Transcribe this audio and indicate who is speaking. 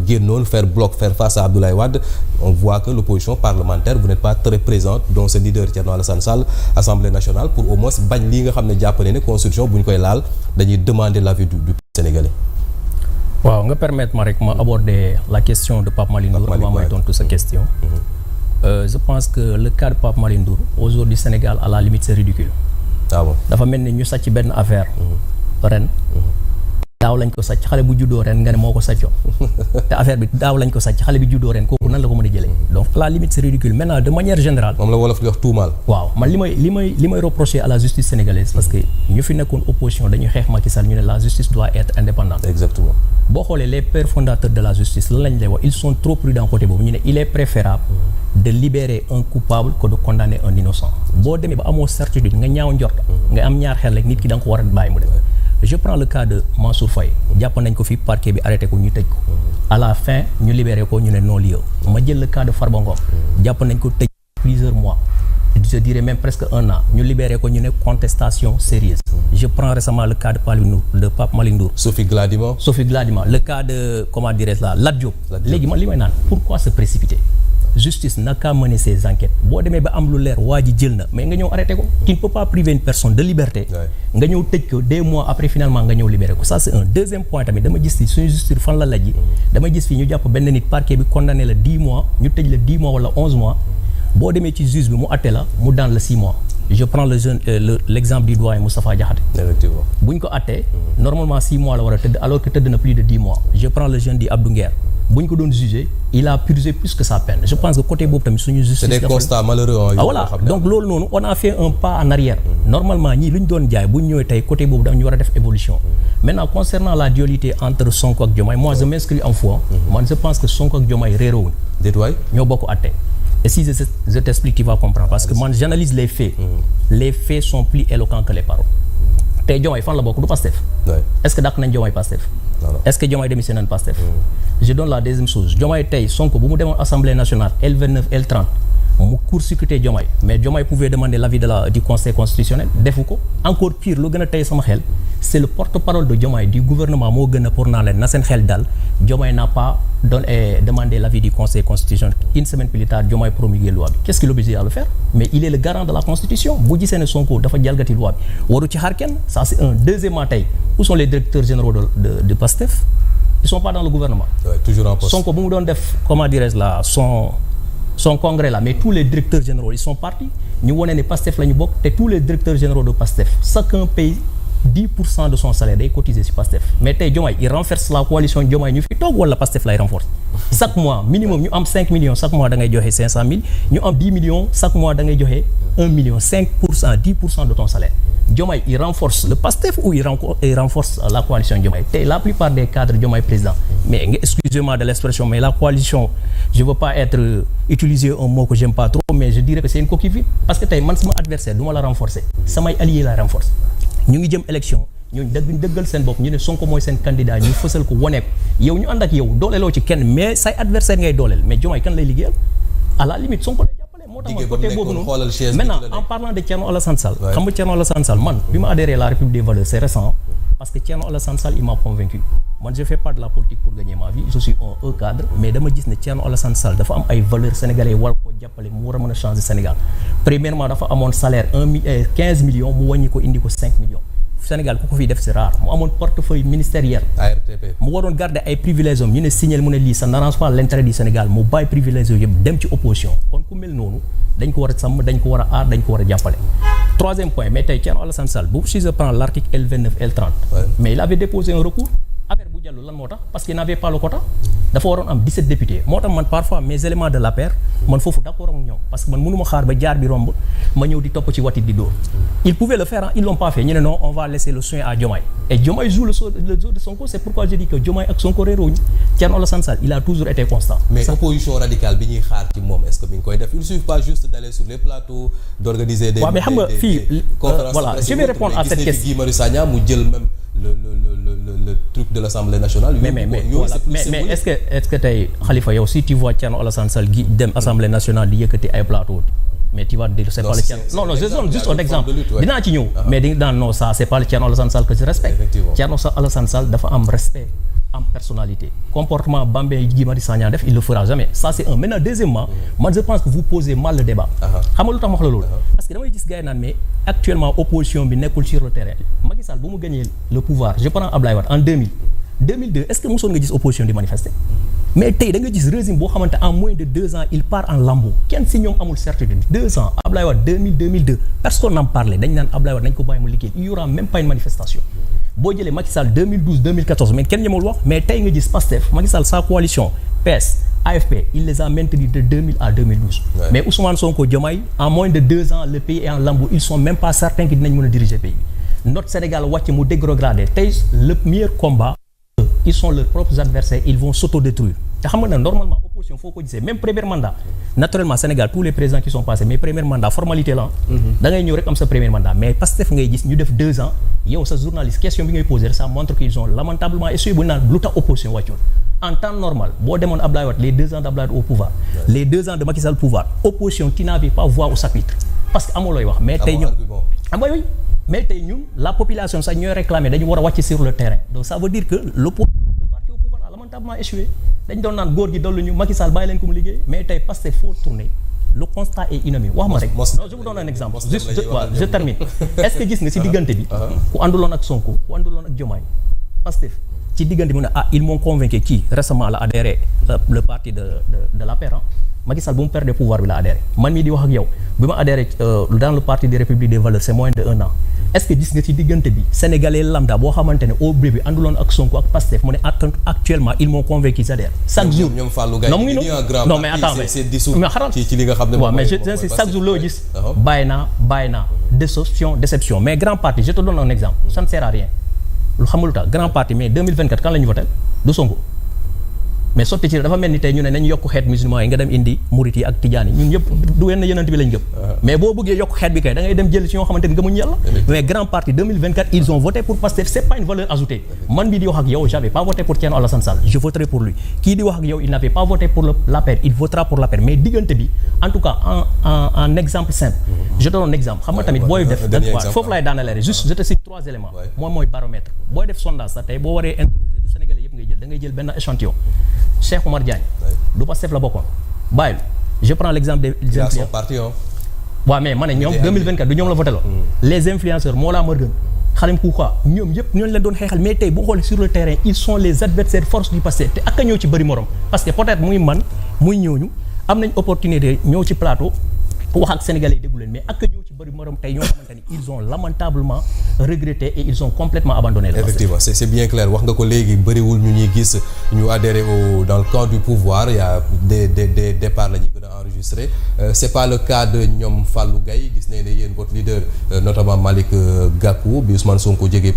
Speaker 1: génnoon faire bloc faire face à Abdoulaye Wade on voit que l'opposition parlementaire vous n'êtes pas très présente dont ce leader Thierno Alassane Sall Assemblée nationale pour au moins bañ lii nga xam ne jàpp ne constitution bu ñu koy laal dañuy demander l'avis du Sénégalais.
Speaker 2: waaw nga permettre ma rek ma aborder la question de Pape Malick Ndour avant may tontu sa question. Je pense que le cas de Pape Malick Ndour aujourd'hui Sénégal à la limite c'est ridicule.
Speaker 1: ah bon
Speaker 2: dafa mel ni ñu sàcc benn affaire. ren. daaw lañ ko sàcc xale bu juddoo ren nga ne moo ko sàccoon te affaire bi daaw lañ ko sàcc xale bi juddoo ren kooku nan la ko mën a jëlee. donc à la limite c'est ridicule maintenant de manière générale.
Speaker 1: moom la wolof di wax tuumaal.
Speaker 2: waaw man li may reprocher à la justice sénégalaise parce que ñu fi nekkoon opposition dañuy xeex Macky Sall ñu ne la justice doit être indépendante.
Speaker 1: exactement
Speaker 2: boo xoolee les pères fondateurs de la justice lan lañ lay wax ils sont trop prudents côté boobu ñu ne il est préférable de libérer un coupable que de condamner un innocent. boo demee ba amoo certitude nga ñaaw njort. nga am ñaar xel rek nit ki da nga ko war a bàyyi mu dem. je prends le cas de Mansour Faye jàpp nañ ko fi parquet bi arrêté ko ñu tëj ko à la fin ñu libéré ko ñu ne non lieu ma jël le cas de Farba Ngom jàpp nañ ko tëj plusieurs mois je dirais même presque 1 an ñu libéré ko ñu ne contestation sérieuse je prends récemment le cas de Pape Malick Ndour
Speaker 1: Sophie Gladima le cas de comment dirais-je là Lat Diop léegi man li may naan pourquoi se précipiter justice naka mener ses enquêtes boo demee ba am lu leer waa ji jël na mais nga ñëw arrêté ko tu ne peux pas priver une personne de liberté nga ñëw tëj ko 2 mois après finalement nga ñëw libéré ko ça c'est un deuxième point tamit dama gis fi suñu justice fan la lajji dama gis fi ñu jàpp benn nit parquet bi condamné la 10 mois ñu tëj la 10 mois wala 11 mois boo demee ci juge bi mu atte la mu daan la 6 mois je prends l'exemple du doyen Moustapha Diakhaté effectivement
Speaker 2: bu ñu ko attee normalement 6 mois la war a tëdd alors que tëdd na plus de 10 mois je prends le jeune di Abdou Nguer bu ñu ko doon jugé il a purgé plus que sa peine je pense que côté boobu tamit suñu justice
Speaker 1: c'est des constats malheureux
Speaker 2: voilà donc loolu noonu on a fait un pas en arrière normalement ñii lu ñu doon jaay bu ñu ñëwee tey côté boobu dañu war a def évolution maintenant concernant la dualité entre Sonko ak Diomaye moi je m'inscris en faux man je pense que Sonko ak Diomaye réeroowuñ
Speaker 1: détoy
Speaker 2: ñoo bokk atte et si je t'explique tu vas comprendre parce que man j'analyse les faits les faits sont plus éloquents que les paroles tey Diomaye fan la bokk du Pastef est-ce que dàq nañ Diomaye Pastef est-ce que Diomaye démissionné na Pastef je donne la deuxième chose Diomaye tey Sonko bu mu demoon assemblée nationale L29 L30 mu court-circuité Diomaye mais Diomaye pouvait demander l'avis du conseil constitutionnel defu ko encore pire lu gën a tey sama xel c'est le porte-parole de Diomaye du gouvernement moo gën a pour naa leen na seen xel dal Diomaye n'a pas demandé l'avis du conseil constitutionnel une semaine plus tard Diomaye promulgué loi bi qu'est-ce qui l'oblige à le faire mais il est le garant de la constitution bu gisee ne Sonko dafa jalgati loi bi waru ci xaar kenn ça c'est un deuxièmement tey où sont les directeurs généraux de Pastef ils sont pas dans le gouvernement
Speaker 1: toujours en poste
Speaker 2: Sonko bu mu doon def comment dirais-je là son congrès là mais tous les directeurs généraux ils sont partis ñu wone ne Pastef la ñu bokk te tous les directeurs généraux de Pastef chacun paye 10% de son salaire day cotiser ci Pastef mais tey Diomaye il renforce la coalition Diomaye ñu fi toog wala Pastef lay renforce chaque mois minimum ñu am 5 millions chaque mois da ngay joxe 500 000 ñu am 10 millions chaque mois da ngay joxe 1 million 5% 10% de ton salaire Diomaye il renforce le Pastef ou il renforce la coalition Diomaye tey la plupart des cadres Diomaye président mais excusez-moi de l'expression mais la coalition je veux pas utiliser un mot que j'aime pas trop mais je dirais que c'est une coquille vide parce que tey man sama adversaire du ma la renforcer samay alliés la renforcer ñu ngi jëm élection ñooñu dëggal seen bopp ñu ne Sonko mooy seen candidat ñu fësal ko wone ko yow ñu ànd ak yow dooleeloo ci kenn mais say adversaire ngay dooleel mais Diomaye kan lay liggéeyal à la limite Sonko lay jàppale moo tax man côté boobu noonu maintenant en parlant de Thierno Alassane Sall xam nga Thierno Alassane Sall man bi ma adhéré à la République des valeurs c'est récent parce que Thierno Alassane Sall il m'a convaincu man je fais pas de la politique pour gagner ma vie je suis un cadre mais dama gis ne Thierno Alassane Sall dafa am ay valeurs sénégalais war ko jàppale mu war a mën a changer Sénégal premièrement dafa amoon salaire 15 millions mu wàññi ko indi ko 5 millions Sénégal ku ko fiy def c'est rare mu amoon portefeuille ministériel
Speaker 1: ARTP
Speaker 2: mu waroon garder ay privilèges ñu ne signal mu ne lii ça n'arrange pas l'intérêt du Sénégal mu bàyyi privilèges yooyu yëpp dem ci opposition kon ku mel noonu dañ ko war a sàmm dañ ko war a aar dañ ko war a jàppale troisième point mais tey Thierno Alassane Sall bu si je prends l'article L29 L30 mais il avait déposé un recours affaire bu jàllu lan moo tax parce qu'il n'avait pas le quota dafa waroon am 17 députés moo tax man parfois mes éléments de l'APR man foofu d'accord ak ñoom parce que man mënuma xaar ba jaar bi romb ma ñëw di topp ci watit di dóor ils pouvaient le faire ils l'ont pas fait ñu ne non on va laisser le soin à Diomaye et Diomaye joue le jeu de Sonko c'est pourquoi je dis que Diomaye ak Sonko réeróoñu Thierno Alassane Sall il a toujours été constant
Speaker 1: mais opposition radicale bi ñuy xaar ci moom est-ce que mi ngi koy def il suffit pas juste d'aller sur les plateaux d'organiser des
Speaker 2: mais xam nga fii voilà je vais répondre à cette question
Speaker 1: Guy Marius Sagna mu jël même le truc de l'Assemblée nationale
Speaker 2: mais est-ce que tey Khalifa yow si tu vois Thierno Alassane Sall gi dem Assemblée nationale di yëkkati ay plateau mais tu vas dire c'est pas le Thierno non je donne juste un exemple dinaa ci ñëw mais non ça c'est pas le Thierno Alassane Sall que je respecte Thierno Alassane Sall dafa am respect am personnalité comportement Bambey Guy Marius Sagna def il le fera jamais ça c'est un. Maintenant deuxièmement man je pense que vous posez mal le débat. xam nga lu tax ma wax la loolu. parce que damay gis gars yi naan mais actuellement opposition bi nekkul sur le terrain Macky Sall bu mu gagné le pouvoir je prends Ablaye Wade en 2002 est-ce que mosoon nga gis opposition di manifester. mais tey da nga gis régime boo xamante en moins de 2 ans il part en lambeau kenn si ñoom amul certitude 2 ans Ablaye Wade 2002 personne n'en parlait dañ naan Ablaye Wade nañ ko bàyyi mu liggéey il y aura même pas une manifestation. boo jëlee Macky Sall 2014 mais kenn ñemewul wax mais tey nga gis Pastef Macky Sall sa coalition PS AFP il les a maintenus de 2000 à 2012. Ouais. Mais Ousmane Sonko Diomaye en moins de 2 ans le pays est en lambeau ils sont même pas certains que dinañ mën a diriger pays notre Sénégal wàcc mu dégradé tey le meilleur combat. Ils sont leurs propres adversaires ils vont s'autodétruire te xam nga ne normalement opposition foo ko gisee même premier mandat naturellement Sénégal tous les présidents qui sont passés mais premier mandat formalité la da ngay ñëw rek am sa premier mandat mais Pastef ngay gis ñu def 2 ans yow sa journaliste question bi ngay poser ça montre qu'ils ont lamentablement essuyé bu naan lu tax opposition wàccoon en temps normal boo demoon Abdoulaye Wade les 2 ans d'Abdoulaye Wade au pouvoir les 2 ans de Macky Sall pouvoir opposition tu n'avais pas voix au chapitre parce que amoo looy wax mais tey ñoom mais tey ñun la population sax ñooy réclamer dañu war a wàcc sur le terrain donc ça veut dire que le parti au pouvoir a lamentablement échoué dañ doon naan góor gi dollu ñu Macky Sall bàyyi leen ko mu liggéey mais tey parce que faut tourner le constat est unanime wax ma rek non je vous donne un exemple juste je termine est-ce que gis nga ci diggante bi ku ànduloon ak Sonko ku ànduloon ak Diomaye Pastef ci diggante bi mu ne ils m'ont convaincu kii récemment la adhéré le parti de l'APR Macky Sall bu mu perdre pouvoir bi la adhéré man mii di wax ak yow bi ma adhéré dans le parti des Républiques des valeurs c'est moins de 1 an est-ce que gis nga ci diggante bi sénégalais lambda boo xamante ne au début ànduloon ak Sonko ak Pastef mu ne actuellement ils m'ont convaincu qu'ils adhèrent chaque jour non mu ngi noonu non mais attends mais xaral
Speaker 3: ci li nga xam ne
Speaker 2: waaw mais chaque jour loo gis bàyyi naa déception mais grand parti je te donne un exemple ça ne sert à rien lu xamul tax grand parti mais 2024 kan la ñu voté du Sonko mais sotti ci dafa mel ni tey ñu ne nañ yokk xeet musulman yi nga dem indi murit yi ak tijaan yi ñun ñëpp du wenn yenant bi lañ gëm mais boo bëggee yokk xeet bi kay da ngay dem jël ci ñoo xamante ni gëmuñu yàlla mais grand parti 2024 ils ont voté pour Pastef c'est pas une valeur ajoutée man bii di wax ak yow j'avais pas voté pour Thierno Alassane Sall je voterai pour lui kii di wax ak yow il n'avait pas voté pour l'APR il votera pour l'APR mais diggante bi en tout cas en exemple simple je donne un exemple xam nga tamit booy def foofu laay daanaleere juste je te cite 3 éléments moom mooy baromètre booy def sondage sax tey boo waree introduire du Sénégalais yëpp ngay jël da ngay jël benn échantillon Cheikh Oumar Diagne du Pastef la bokkoon bàyyil je prends l'exemple des influenceurs waaw mais ma ne ñoom 2024 du ñoom la voté loo les influenceurs Mollah Morgun Khalim Kouka ñoom yëpp ñooñu leen doon xeexal mais tey boo xoolee sur le terrain ils sont les adversaires force du Pastef te ak a ñëw ci bëri morom parce que peut-être muy man muy ñooñu am nañ opportunité ñëw ci plateau wax ak sénégalais yi déggu leen mais ak ñëw ci bëri morom tey ñoo xamante ni ils ont lamentablement regretté et ils ont complètement abandonné le
Speaker 3: effectivement c'est bien clair wax nga ko léegi bëriwul ñu ñuy gis ñu adhéré dans le camp du pouvoir il y a des départs la ñuy gën a enregistré c'est pas le cas de ñoom Fallou Gaye gis nañ ne yéen votre leader notamment Malick Gakou bi Ousmane Sonko jege